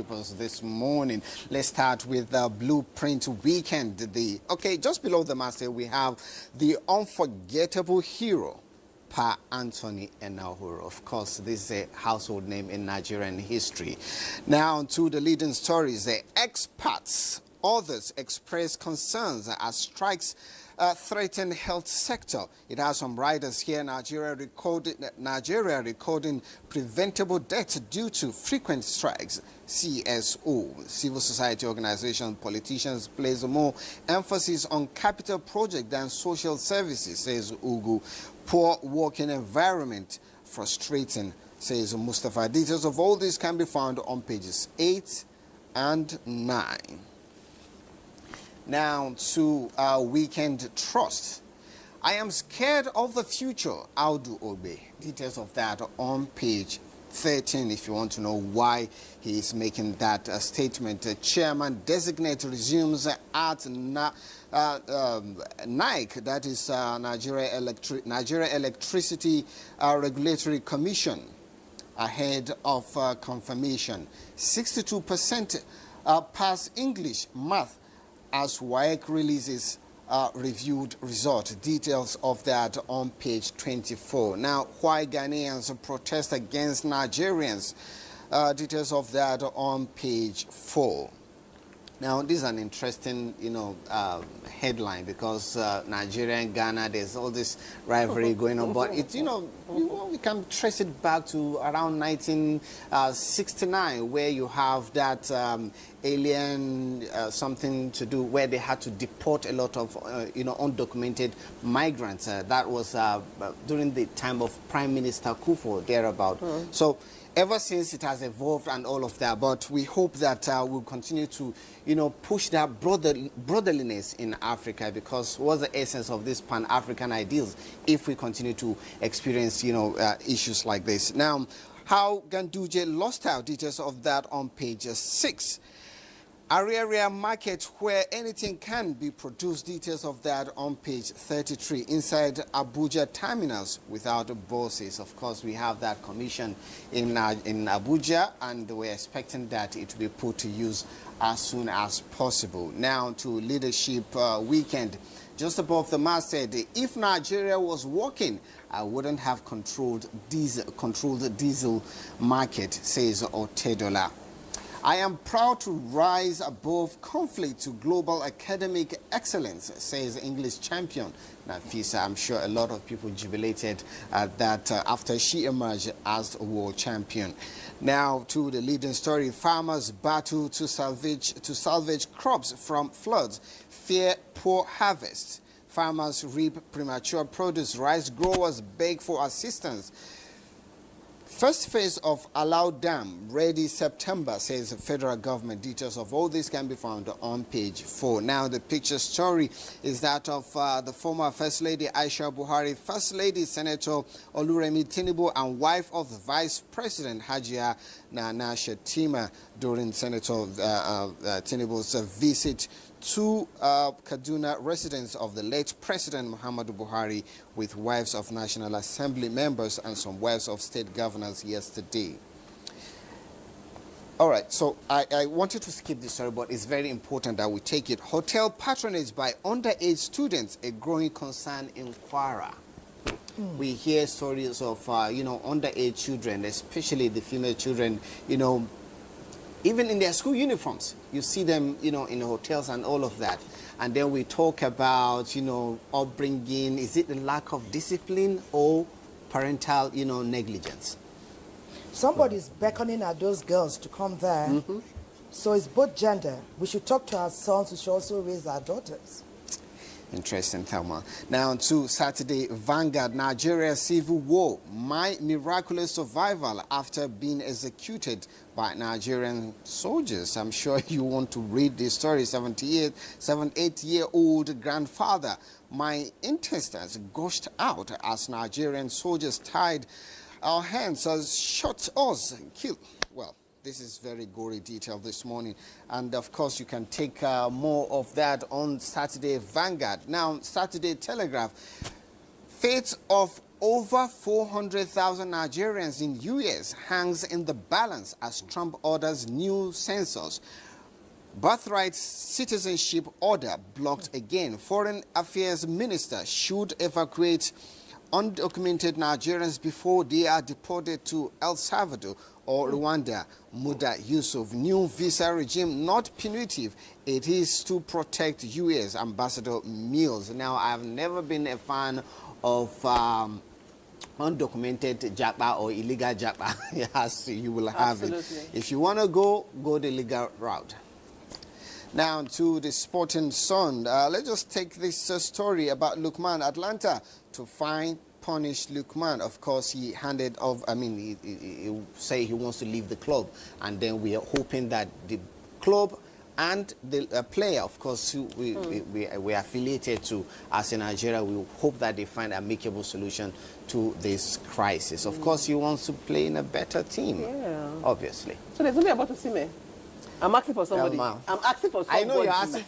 This morning. Let's start with the Blueprint Weekend. Just below the masthead we have the unforgettable hero, Pa Anthony Enahoro. Of course, this is a household name in Nigerian history. Now to the leading stories. The experts, others express concerns as strikes threaten health sector. It has some writers here. Nigeria recording preventable deaths due to frequent strikes. CSO, civil society organization, politicians place more emphasis on capital project than social services, says Ugu. Poor working environment, frustrating, says Mustafa. Details of all this can be found on pages 8 and 9. Now to our weekend trust. I am scared of the future. Audu Obe. Details of that on page 13 if you want to know why he is making that statement. Chairman designate resumes at NIC, that is Nigeria Electricity Regulatory Commission, ahead of confirmation. 62% pass English, math, as WAEC releases reviewed result. Details of that on page 24. Now, why Ghanaians protest against Nigerians? Details of that on page 4. Now, this is an interesting, headline because Nigeria and Ghana, there's all this rivalry going on. But it's, we can trace it back to around 1969, where you have that alien something to do where they had to deport a lot of, undocumented migrants. That was during the time of Prime Minister Kufuor, thereabout. So ever since it has evolved and all of that, but we hope that we'll continue to, push that brotherliness in Africa, because what's the essence of this Pan-African ideals if we continue to experience, issues like this. Now, how Ganduje lost out, details of that on page 6. Area market where anything can be produced, details of that on page 33. Inside Abuja terminals without bosses. Of course, we have that commission in Abuja, and we're expecting that it will be put to use as soon as possible. Now to leadership weekend. Just above the masthead, if Nigeria was working, I wouldn't have controlled the diesel market, says Otedola. I am proud to rise above conflict to global academic excellence, says English champion Nafisa. I'm sure a lot of people jubilated at that after she emerged as a world champion. Now to the leading story. Farmers battle to salvage crops from floods, fear poor harvest. Farmers reap premature produce. Rice growers beg for assistance. First phase of Allow Dam ready September, says the federal government. Details of all this can be found on page 4. Now the picture story is that of the former First Lady Aisha Buhari, First Lady Senator Oluremi Tinubu, and wife of the Vice President Hajia Nana Shetima during Senator Tinubu's visit to Kaduna, residence of the late President Muhammadu Buhari, with wives of National Assembly members and some wives of state governors yesterday. All right, so I wanted to skip this story, but it's very important that we take it. Hotel patronage by underage students, a growing concern in Kwara. We hear stories of, underage children, especially the female children, even in their school uniforms. You see them, in hotels and all of that. And then we talk about, upbringing. Is it the lack of discipline or parental, negligence? Somebody's beckoning at those girls to come there. So it's both gender. We should talk to our sons. We should also raise our daughters. Interesting, Thelma. Now to Saturday Vanguard. Nigeria civil war, my miraculous survival after being executed by Nigerian soldiers. I'm sure you want to read this story. 78-year-old grandfather. My intestines gushed out as Nigerian soldiers tied our hands, shot us, and killed. Well, this is very gory detail this morning. And of course, you can take more of that on Saturday Vanguard. Now, Saturday Telegraph. Fate of Over 400,000 Nigerians in US hangs in the balance as Trump orders new census. Birthright citizenship order blocked again. Foreign Affairs Minister should evacuate undocumented Nigerians before they are deported to El Salvador or Rwanda. Muda Yusuf, new visa regime not punitive. It is to protect US. Ambassador Mills. Now, I've never been a fan of undocumented japa or illegal japa. Yes, you will have it. If you want to go the legal route. Now to the Sporting Sun. Let's just take this story about Lukman. Atlanta to find punish Lukman. Of course, he handed off. I mean, he say he wants to leave the club, and then we are hoping that the club and the player, of course, who we are affiliated to as in Nigeria, we hope that they find an amicable solution to this crisis. Of course, he wants to play in a better team, obviously. So there's only about to see me. I'm asking for somebody. I'm asking for somebody. I know you're asking for